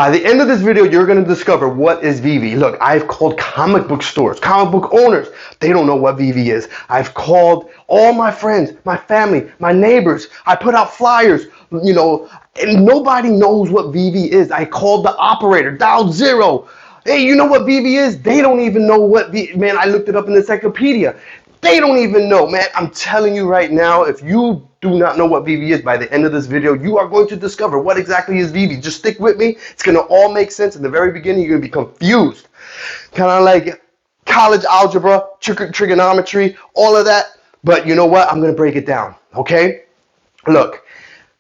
By the end of this video, you're going to discover what is Veve. Look, I've called comic book stores, comic book owners. They don't know what Veve is. I've called all my friends, my family, my neighbors. I put out flyers, you know, and nobody knows what Veve is. I called the operator, dialed 0. Hey, you know what Veve is? They don't even know what Veve, man, I looked it up in the encyclopedia. They don't even know, man. I'm telling you right now, if you do not know what Veve is, by the end of this video, you are going to discover what exactly is Veve. Just stick with me. It's going to all make sense. In the very beginning, you're going to be confused. Kind of like college algebra, trigonometry, all of that. But you know what? I'm going to break it down, okay? Look,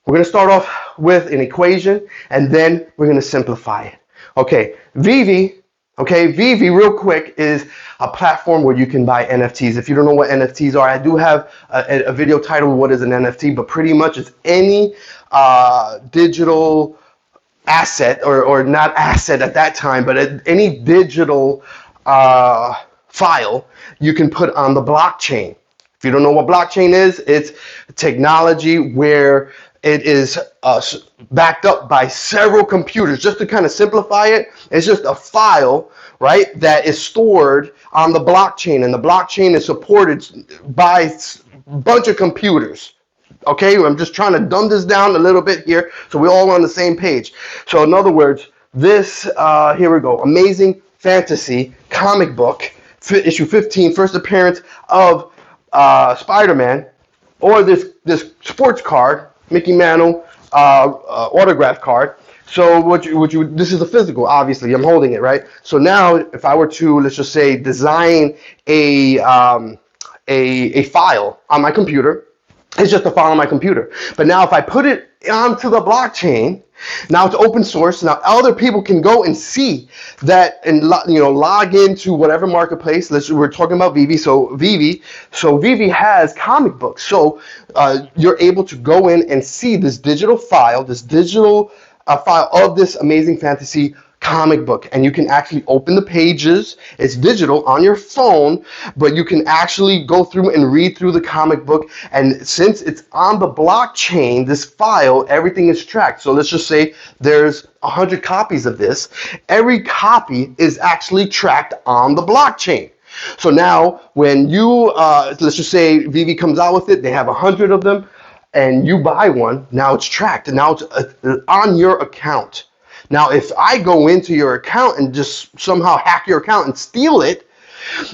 we're going to start off with an equation, and then we're going to simplify it. Okay, Veve. Okay, Veve, real quick, is a platform where you can buy NFTs. If you don't know what NFTs are, I do have a video titled What is an NFT, but pretty much it's any digital asset, or not asset at that time, but any digital file you can put on the blockchain. If you don't know what blockchain is, it's technology where it is backed up by several computers. Just to kind of simplify it, it's just a file, right, that is stored on the blockchain, and the blockchain is supported by a bunch of computers. Okay, I'm just trying to dumb this down a little bit here so we're all on the same page. So in other words, this, here we go, Amazing Fantasy comic book, issue 15, first appearance of Spider-Man, or this sports card, Mickey Mantle autograph card. So this is a physical, obviously, I'm holding it, right? So now if I were to, let's just say, design a file on my computer, it's just a file on my computer. But now if I put it onto the blockchain, now it's open source. Now other people can go and see that, and log into whatever marketplace. We're talking about Veve. So Veve has comic books. So you're able to go in and see this digital file, file of this Amazing Fantasy comic book, and you can actually open the pages. It's digital on your phone, but you can actually go through and read through the comic book. And since it's on the blockchain, this file, everything is tracked. So let's just say there's 100 copies of this. Every copy is actually tracked on the blockchain. So now when you let's just say Veve comes out with it, they have 100 of them, and you buy one, now it's tracked, and now it's on your account. Now, if I go into your account and just somehow hack your account and steal it,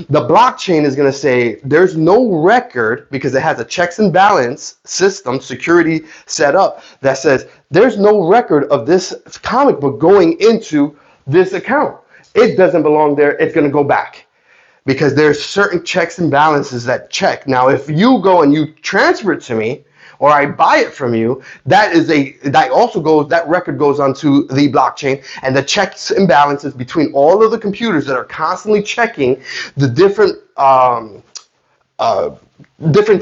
the blockchain is going to say there's no record, because it has a checks and balance system, security set up, that says there's no record of this comic book going into this account. It doesn't belong there. It's going to go back, because there's certain checks and balances that check. Now, if you go and you transfer it to me, or I buy it from you, that record goes onto the blockchain, and the checks and balances between all of the computers that are constantly checking the different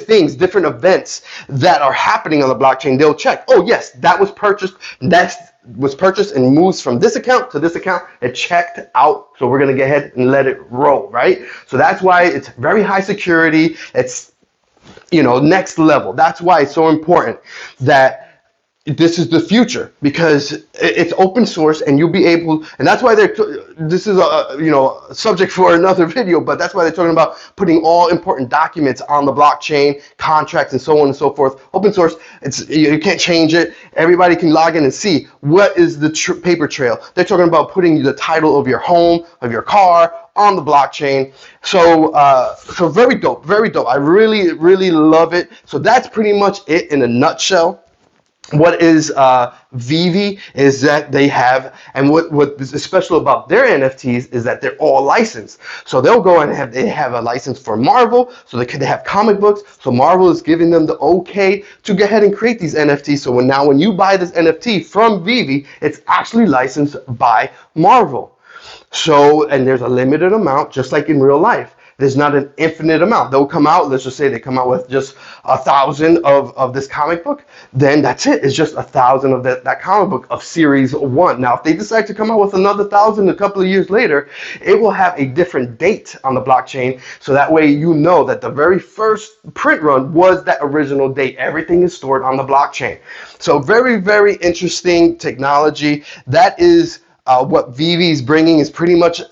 things, different events that are happening on the blockchain. They'll check, oh yes, that was purchased, and moves from this account to this account. It checked out, so we're gonna go ahead and let it roll, right? So that's why it's very high security. It's next level. That's why it's so important that this is the future, because it's open source, and you'll be able, and that's why this is a subject for another video, but that's why they're talking about putting all important documents on the blockchain, contracts, and so on and so forth. Open source, you can't change it. Everybody can log in and see what is the paper trail. They're talking about putting the title of your home, of your car, on the blockchain. So so very dope, very dope. I really, really love it. So that's pretty much it in a nutshell. What is Veve is that they have, and what is special about their NFTs is that they're all licensed. So they'll go and they have a license for Marvel, so they have comic books. So Marvel is giving them the okay to go ahead and create these NFTs. So when you buy this NFT from Veve, it's actually licensed by Marvel. So, and there's a limited amount, just like in real life. There's not an infinite amount. They'll come out, let's just say they come out with just 1,000 of this comic book, then that's it. It's just 1,000 of that comic book of series 1. Now, if they decide to come out with another 1,000 a couple of years later, it will have a different date on the blockchain. So that way you know that the very first print run was that original date. Everything is stored on the blockchain. So very, very interesting technology. That is what Veve is bringing is pretty much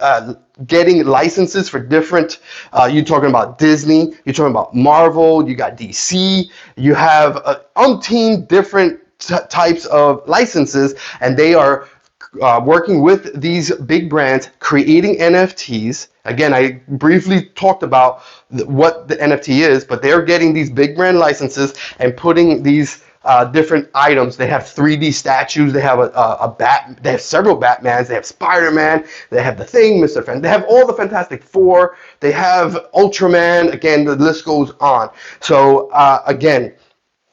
getting licenses for different, you're talking about Disney, you're talking about Marvel, you got DC, you have umpteen different types of licenses, and they are working with these big brands, creating NFTs. Again, I briefly talked about what the NFT is, but they're getting these big brand licenses and putting these different items. They have 3D statues. They have they have several Batmans. They have Spider-Man. They have the Thing, Mr. Fan. They have all the Fantastic Four. They have Ultraman. Again, the list goes on. So again,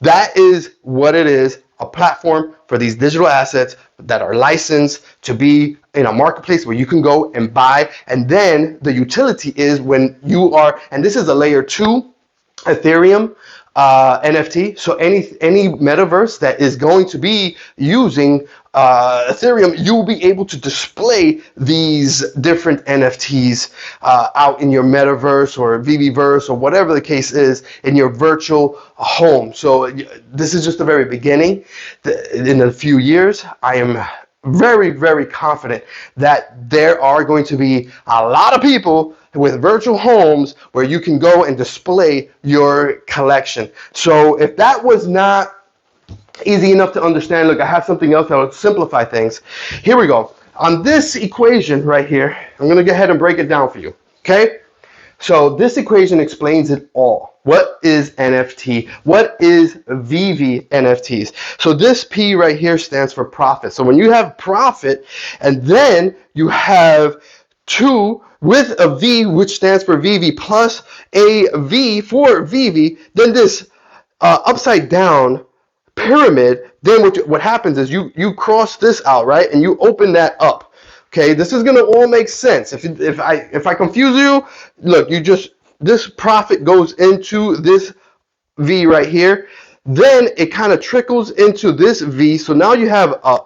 that is what it is, a platform for these digital assets that are licensed to be in a marketplace where you can go and buy. And then the utility is when you are, and this is a layer 2 Ethereum NFT. So any metaverse that is going to be using Ethereum, you'll be able to display these different NFTs out in your metaverse or Veveverse or whatever the case is in your virtual home. So this is just the very beginning. In a few years, I am very, very confident that there are going to be a lot of people with virtual homes where you can go and display your collection. So if that was not easy enough to understand, look, I have something else that will simplify things. Here we go. On this equation right here, I'm going to go ahead and break it down for you. Okay? So this equation explains it all. What is NFT? What is Veve NFTs? So this P right here stands for profit. So when you have profit and then you have 2 with a V, which stands for Veve, plus a V for Veve, then this upside down pyramid, then what happens is you cross this out, right? And you open that up. Okay, this is gonna all make sense. If I confuse you, look, this profit goes into this V right here. Then it kind of trickles into this V. So now you have a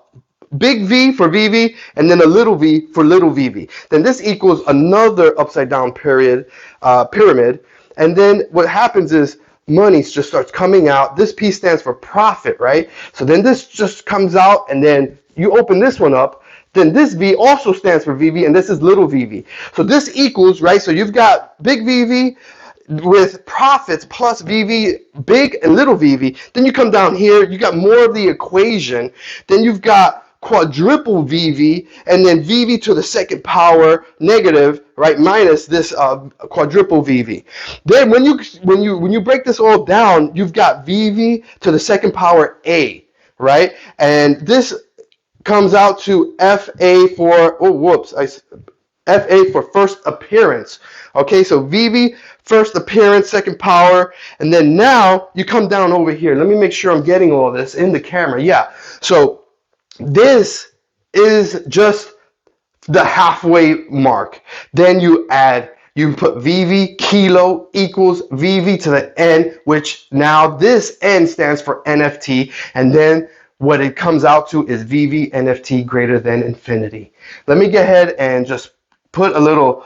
big V for Veve and then a little v for little Veve. Then this equals another upside down pyramid. And then what happens is money just starts coming out. This P stands for profit, right? So then this just comes out, and then you open this one up. Then this V also stands for Veve, and this is little Veve. So this equals, right? So you've got big Veve with profits plus Veve, big and little Veve. Then you come down here, you got more of the equation. Then you've got quadruple Veve, and then Veve to the second power negative, right, minus this quadruple Veve. Then when you break this all down, you've got Veve to the second power A, right? And this comes out to FA for FA for first appearance. Okay, so Veve first appearance, second power, and then now you come down over here. Let me make sure I'm getting all this in the camera. Yeah, so this is just the halfway mark. Then you put Veve kilo equals Veve to the N, which now this N stands for NFT, and then what it comes out to is Veve NFT greater than infinity. Let me go ahead and just put a little,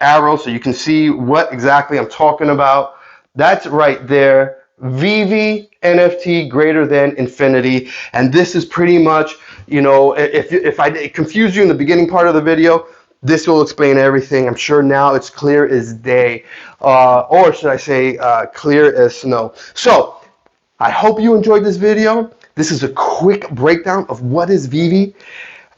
arrow so you can see what exactly I'm talking about. That's right there. Veve NFT greater than infinity, and this is pretty much, if I confuse you in the beginning part of the video, this will explain everything. I'm sure now it's clear as day, or should I say clear as snow. So I hope you enjoyed this video. This is a quick breakdown of what is Veve.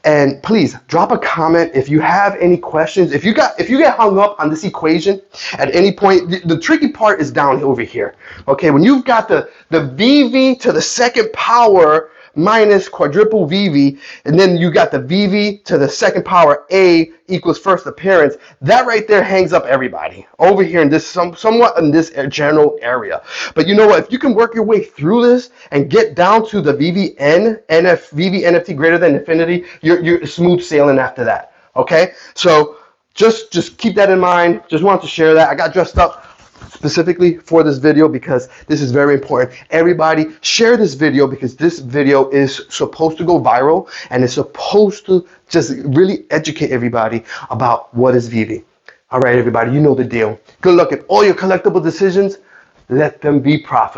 And please drop a comment if you have any questions. If you get hung up on this equation at any point, the tricky part is down over here. Okay, when you've got the Veve to the second power minus quadruple Veve, and then you got the Veve to the second power A equals first appearance, that right there hangs up everybody over here in this somewhat in this general area. But you know what? If you can work your way through this and get down to the Veve NFT greater than infinity, you're smooth sailing after that. Okay, so just keep that in mind. Just wanted to share that. I got dressed up specifically for this video because this is very important. Everybody share this video because this video is supposed to go viral and it's supposed to just really educate everybody about what is Veve. All right, everybody, you know the deal. Good luck at all your collectible decisions. Let them be profitable.